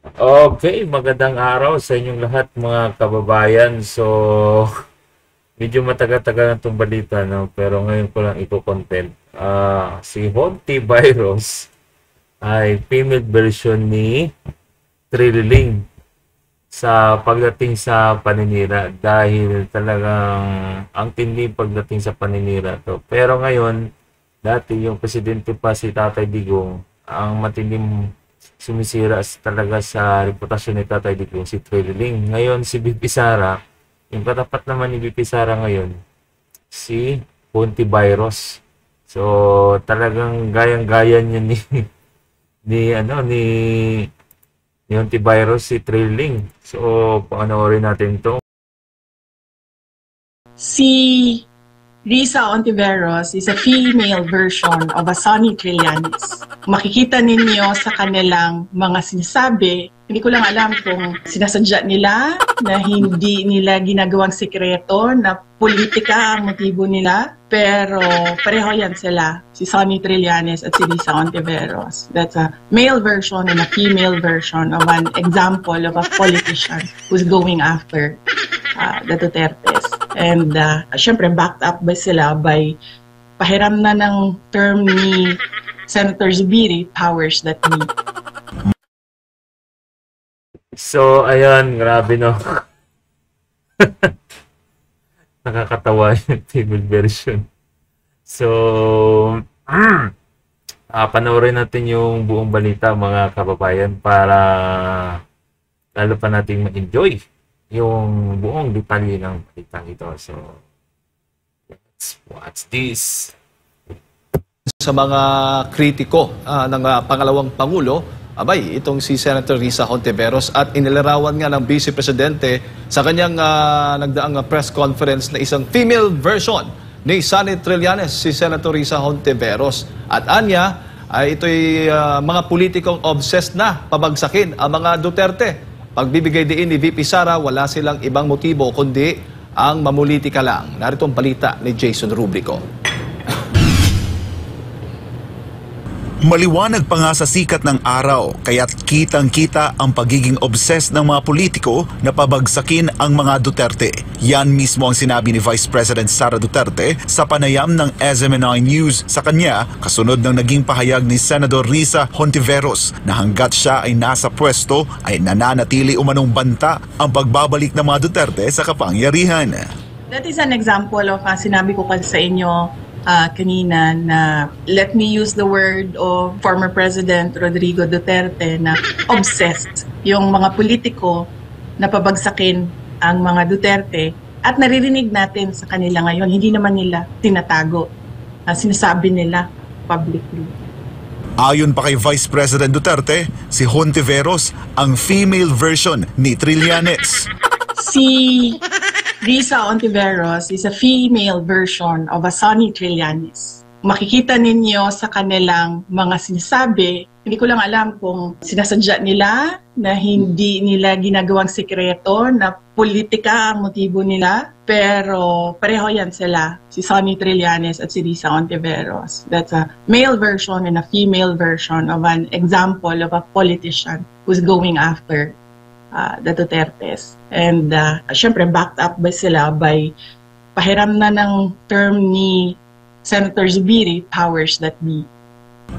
Okay, magandang araw sa inyong lahat mga kababayan. So, medyo matagal-tagal na itong balita, no? Pero ngayon ko lang iko-content. Si Honti Virus ay female version ni Trililing sa pagdating sa paninira dahil talagang ang tindi pagdating sa paninira to. Pero ngayon, dati yung presidente pa si Tatay Digong, ang matinding sumisira talaga sa reputasyon ni Tatay Digong si Trililing. Ngayon si BP Sara, yung katapat naman ni BP Sara ngayon, si Ponti Virus. So talagang gayang-gaya niya ni ni Hontivirus si Trailing. So, panoorin natin to. Si Risa Hontiveros is a female version of a Sonny Trillanes. Makikita ninyo sa kanilang mga sinasabi, hindi ko lang alam kung sinasadya nila na hindi nila ginagawang sekreto na politika ang motibo nila, pero pareho yan sila, si Sonny Trillanes at si Risa Hontiveros. That's a male version and a female version of an example of a politician who's going after the Dutertes. And syempre backed up by sila by pahiram na ng term ni Senator Zubiri, powers that be. So, ayan, grabe no. Nakakatawa yung female version. So, panoorin natin yung buong balita mga kababayan para lalo pa natin ma-enjoy yung buong detalye ng balitang ito. So, let's watch this. Sa mga kritiko ng pangalawang Pangulo, abay, itong si Senator Risa Hontiveros at inilarawan nga ng Vice Presidente sa kanyang nagdaang press conference na isang female version ni Sonny Trillanes, si Senator Risa Hontiveros. At anya, ay ito'y mga politikong obsessed na pabagsakin ang mga Duterte. Pagbibigay diin ni VP Sara, wala silang ibang motibo kundi ang mamulitika lang. Narito ang balita ni Jason Rubrico. Maliwanag pa nga sa sikat ng araw, kaya't kitang-kita ang pagiging obsessed ng mga politiko na pabagsakin ang mga Duterte. Yan mismo ang sinabi ni Vice President Sara Duterte sa panayam ng SMNI News sa kanya, kasunod ng naging pahayag ni Senador Risa Hontiveros na hanggat siya ay nasa pwesto ay nananatili umanong banta ang pagbabalik ng mga Duterte sa kapangyarihan. That is an example of sinabi ko kasi sa inyo kanina na let me use the word of former President Rodrigo Duterte na obsessed yung mga politiko na pabagsakin ang mga Duterte at naririnig natin sa kanila ngayon, hindi naman nila tinatago, sinasabi nila publicly. Ayon pa kay Vice President Duterte, si Hontiveros ang female version ni Trillanes. Si Risa Hontiveros is a female version of a Sonny Trillanes. Makikita ninyo sa kanilang mga sinasabi, hindi ko lang alam kung sinasadya nila na hindi nila ginagawang sekreto na politika ang motibo nila, pero pareho yan sila, si Sonny Trillanes at si Risa Hontiveros. That's a male version and a female version of an example of a politician who's going after the Dutertes. And syempre backed up by sila by pahiram na ng term ni Senator Zubiri, powers that be.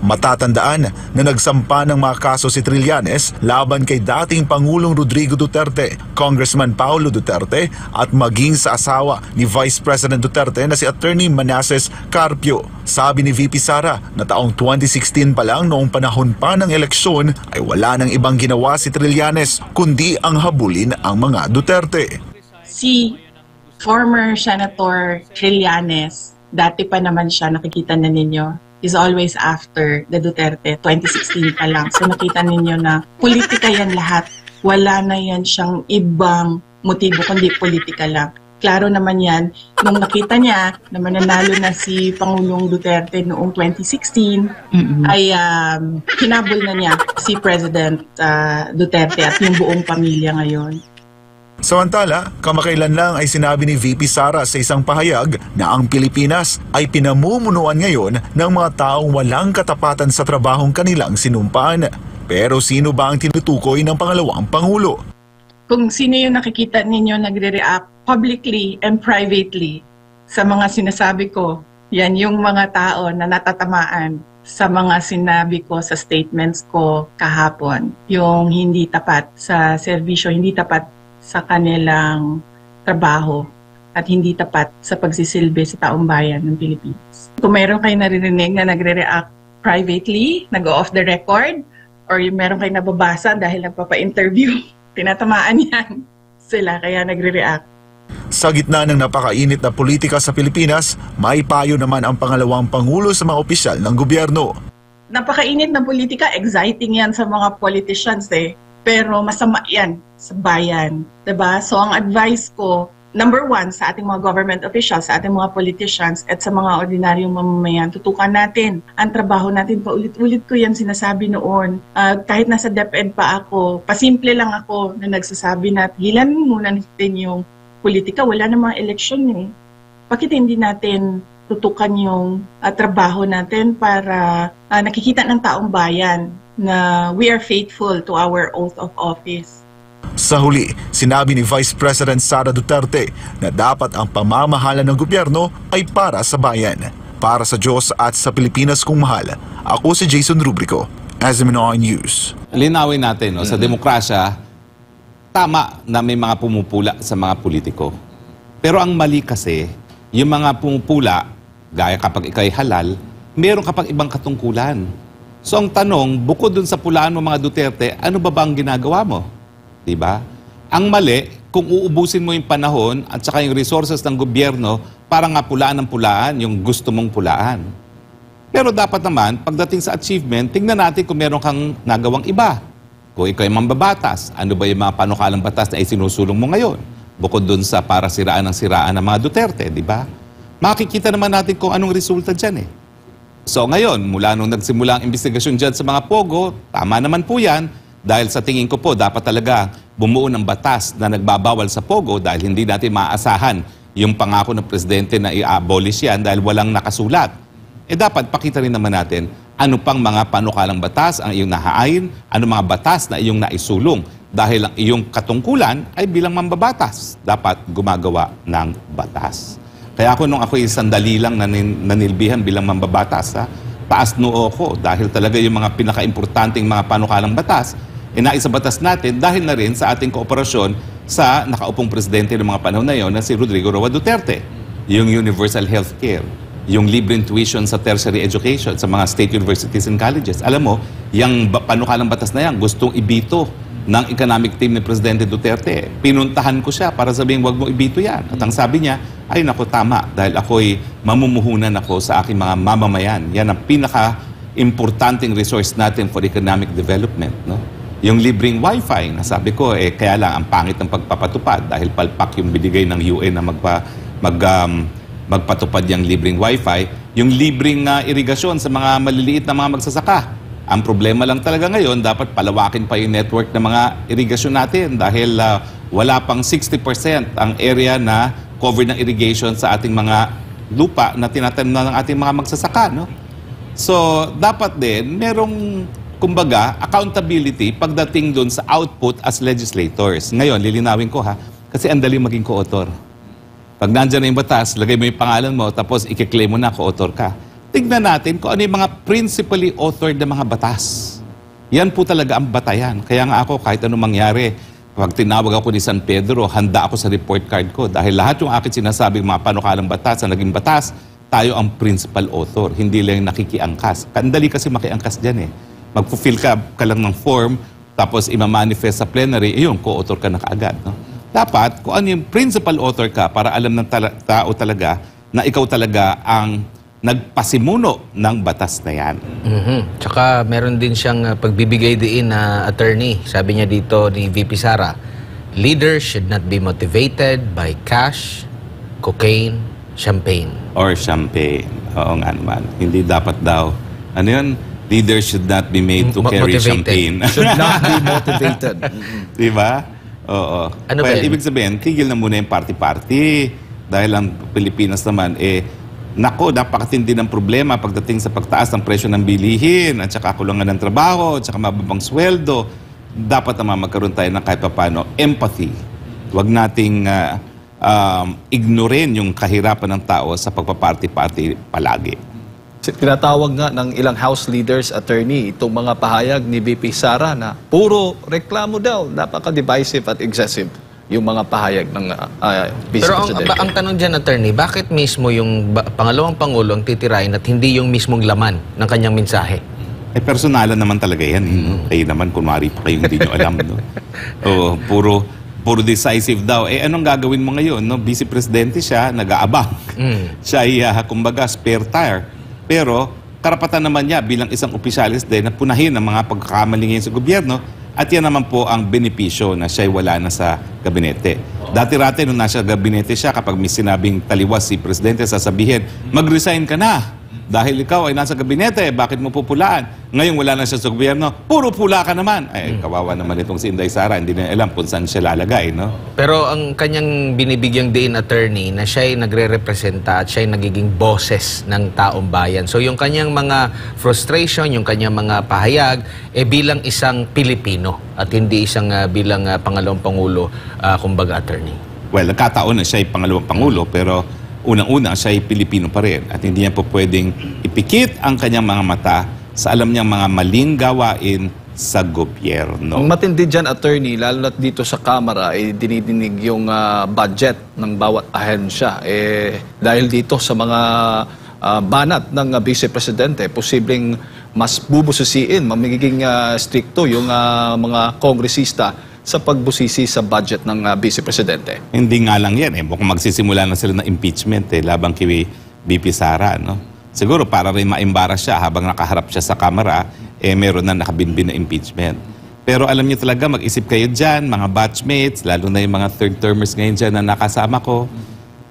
Matatandaan na nagsampa ng mga kaso si Trillanes laban kay dating Pangulong Rodrigo Duterte, Congressman Paulo Duterte at maging sa asawa ni Vice President Duterte na si Attorney Manasseh Carpio. Sabi ni VP Sara na taong 2016 pa lang noong panahon pa ng eleksyon ay wala nang ibang ginawa si Trillanes kundi ang habulin ang mga Duterte. Si former Senator Trillanes, dati pa naman siya, nakikita na ninyo, is always after the Duterte, 2016 pa lang. So nakita ninyo na politika yan lahat. Wala na yan siyang ibang motibo, kundi politika lang. Klaro naman yan, nung nakita niya na mananalo na si Pangulong Duterte noong 2016, ay hinabol na niya si President Duterte at yung buong pamilya ngayon. Samantala, kamakailan lang ay sinabi ni VP Sara sa isang pahayag na ang Pilipinas ay pinamumunuan ngayon ng mga taong walang katapatan sa trabahong kanilang sinumpaan. Pero sino ba ang tinutukoy ng pangalawang Pangulo? Kung sino yung nakikita ninyo nagre-react publicly and privately sa mga sinasabi ko, yan yung mga tao na natatamaan sa mga sinabi ko sa statements ko kahapon. Yung hindi tapat sa serbisyo, hindi tapat sa kanilang trabaho at hindi tapat sa pagsisilbi sa taong bayan ng Pilipinas. Kung mayroon kayo naririnig na nagre-react privately, nag-off the record, or yung meron kayo nababasa dahil nagpapa-interview, tinatamaan yan sila kaya nagre-react. Sa gitna ng napakainit na politika sa Pilipinas, may payo naman ang pangalawang Pangulo sa mga opisyal ng gobyerno. Napakainit na politika, exciting yan sa mga politicians pero masama yan sa bayan. Diba? So ang advice ko, number one, sa ating mga government officials, sa ating mga politicians, at sa mga ordinaryong mamamayan, tutukan natin ang trabaho natin. Paulit-ulit ko yan sinasabi noon. Kahit nasa DepEd pa ako, pasimple lang ako na nagsasabi na hilan muna natin yung politika. Wala namang eleksyon Bakit hindi natin tutukan yung trabaho natin para nakikita ng taong bayan na we are faithful to our oath of office. Sa huli, sinabi ni Vice President Sara Duterte na dapat ang pamamahala ng gobyerno ay para sa bayan, para sa Diyos at sa Pilipinas kung mahal. Ako si Jason Rubrico, SMNI News. Linawin natin, sa demokrasya, tama na may mga pumupula sa mga politiko. Pero ang mali kasi, yung mga pumupula, gaya kapag ikay halal, meron kapag ibang katungkulan. So ang tanong, bukod dun sa pulaan mo mga Duterte, ano ba bang ginagawa mo? Diba? Ang mali, kung uubusin mo yung panahon at saka yung resources ng gobyerno para nga pulaan ng pulaan yung gusto mong pulaan. Pero dapat naman, pagdating sa achievement, tingnan natin kung meron kang nagawang iba. Kung ikaw ay mambabatas, ano ba yung mga panukalang batas na isinusulong mo ngayon? Bukod dun sa para siraan ng mga Duterte, di ba? Makikita naman natin kung anong resulta dyan So ngayon, mula nung nagsimula ang investigasyon dyan sa mga Pogo, tama naman po yan, dahil sa tingin ko po, dapat talaga bumuo ng batas na nagbabawal sa Pogo dahil hindi natin maaasahan yung pangako ng presidente na i-abolish yan dahil walang nakasulat. Dapat pakita rin naman natin ano pang mga panukalang batas ang iyong nahain, ano mga batas na iyong naisulong dahil ang iyong katungkulan ay bilang mambabatas. Dapat gumagawa ng batas. Kaya ako nung ako'y sandali lang nanilbihan bilang mambabatas, taas noo ko dahil talaga yung mga pinaka-importanting mga panukalang batas naisabatas natin dahil na rin sa ating kooperasyon sa nakaupong presidente ng mga panahon na yon na si Rodrigo Roa Duterte. Yung universal healthcare, yung libreng tuition sa tertiary education sa mga state universities and colleges. Alam mo, yung panukalang batas na yan, gustong ibito ng economic team ni Presidente Duterte. Pinuntahan ko siya para sabihin, wag mo ibito yan. At ang sabi niya, ay naku tama, dahil ako'y mamumuhunan ako sa aking mga mamamayan. Yan ang pinaka-importanting resource natin for economic development. No? Yung libreng wifi, nasabi ko, kaya lang ang pangit ng pagpapatupad dahil palpak yung binigay ng UN na magpatupad yung libreng wifi. Yung libreng irigasyon sa mga maliliit na mga magsasaka. Ang problema lang talaga ngayon, dapat palawakin pa yung network ng mga irigasyon natin dahil wala pang 60% ang area na covered ng irrigation sa ating mga lupa na tinatanim ng ating mga magsasaka. No? So, dapat din, merong kumbaga, accountability pagdating doon sa output as legislators. Ngayon, lilinawin ko kasi ang dali maging co-author. Pag nandyan na yung batas, lagay mo yung pangalan mo, tapos i-claim mo na co-author ka. Tignan natin kung ano yung mga principally authored na mga batas. Yan po talaga ang batayan. Kaya nga ako, kahit anong mangyari, pag tinawag ako ni San Pedro, handa ako sa report card ko. Dahil lahat yung akin sinasabing mga panukalang batas na naging batas, tayo ang principal author. Hindi lang nakikiangkas. Kandali kasi makiangkas dyan Mag-fulfill ka lang ng form, tapos ima-manifest sa plenary, co-author ka na kaagad. No? Dapat, kung ano yung principal author ka, para alam ng tao talaga na ikaw talaga ang nagpasimuno ng batas na yan. Tsaka meron din siyang pagbibigay diin na attorney. Sabi niya dito ni VP Sara, leaders should not be motivated by cash, cocaine, champagne. Or champagne. Oo nga naman. Hindi dapat daw. Ano yun? Leaders should not be made to carry champagne. Should not be motivated. Diba? Oo. Ano ba ibig sabihin, tigil na muna yung party-party. Dahil ang Pilipinas naman, Nako, napakatindi ng problema pagdating sa pagtaas ng presyo ng bilihin at saka kulangan ng trabaho at saka mababang sweldo. Dapat naman magkaroon tayo ng kahit paano empathy. Huwag nating ignorin yung kahirapan ng tao sa pagpaparty-party palagi. Tinatawag nga ng ilang House leaders, attorney, itong mga pahayag ni VP Sara na puro reklamo daw, napaka-divisive at excessive yung mga pahayag ng Vice Pero Presidente. ang tanong dyan, attorney, bakit mismo yung pangalawang Pangulo ang titirahin at hindi yung mismong laman ng kanyang mensahe? Eh, personalan naman talaga yan. No? Kayo naman, kunwari pa kayo hindi nyo alam. No? O, puro decisive daw. Eh, anong gagawin mo ngayon? No? Vice Presidente siya, nag-aabang. Siya ay, kumbaga, spare tire. Pero, karapatan naman niya bilang isang opisyalis din na punahin ang mga pagkakamali ngayon sa gobyerno. At yan naman po ang benepisyo na siya'y wala na sa gabinete. Dati-rati nung nasa gabinete siya, kapag may sinabing taliwas si Presidente, sasabihin, mag-resign ka na. Dahil ikaw ay nasa gabinete, bakit mo pupulaan? Ngayon wala na siya sa gobyerno, puro pula ka naman. Ay, kawawa naman itong si Inday Sara, hindi na alam kung saan siya lalagay, no? Pero ang kanyang binibigyang diin, attorney, na siya'y nagre-representa at siya'y nagiging boses ng taong bayan. So yung kanyang mga frustration, yung kanyang mga pahayag, bilang isang Pilipino at hindi isang bilang pangalawang Pangulo, kumbaga, attorney. Well, nagkataon na siya ay pangalawang Pangulo, pero unang-una siya ay Pilipino pa rin. At hindi niya po pwedeng ipikit ang kanyang mga mata sa alam niyang mga maling gawain sa gobyerno. Ang matindi dyan, attorney, lalo na dito sa Kamara, dinidinig yung budget ng bawat ahensya. Dahil dito sa mga banat ng Vice Presidente, posibleng mas bubusisiin, magiging stricto yung mga kongresista sa pagbusisi sa budget ng Vice Presidente. Hindi nga lang yan. Mukhang magsisimula na sila ng impeachment labang kay VP Sara. No? Siguro para rin ma-embarrass siya habang nakaharap siya sa kamera, meron na nakabinbin na impeachment. Pero alam niyo talaga, mag-isip kayo dyan, mga batchmates, lalo na yung mga third-termers ngayon dyan na nakasama ko.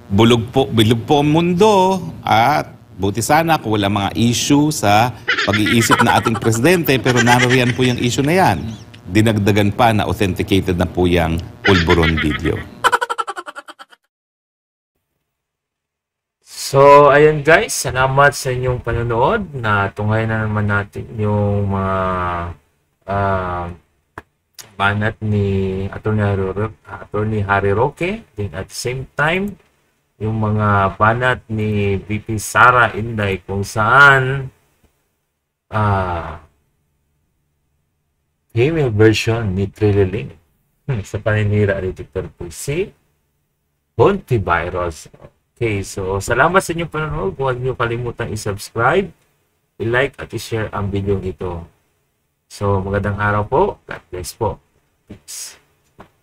Bilog po ang mundo at buti sana kung wala mga issue sa pag-iisip na ating presidente, pero naroriyan po yung issue na yan. Dinagdagan pa na authenticated na po yung pulburon video. So, ayun guys, salamat sa inyong panonood na tunghayan na naman natin yung mga banat ni Attorney Harry Roque. Then at the same time, yung mga banat ni VP Sara Inday kung saan female version ni Trilliling sa paninira ni Dr. Pusi Hontiveros. Okay, so salamat sa inyong panonood. Huwag niyo kalimutan i-subscribe, i-like at i-share ang video ito. So magandang araw po. God bless po. Peace.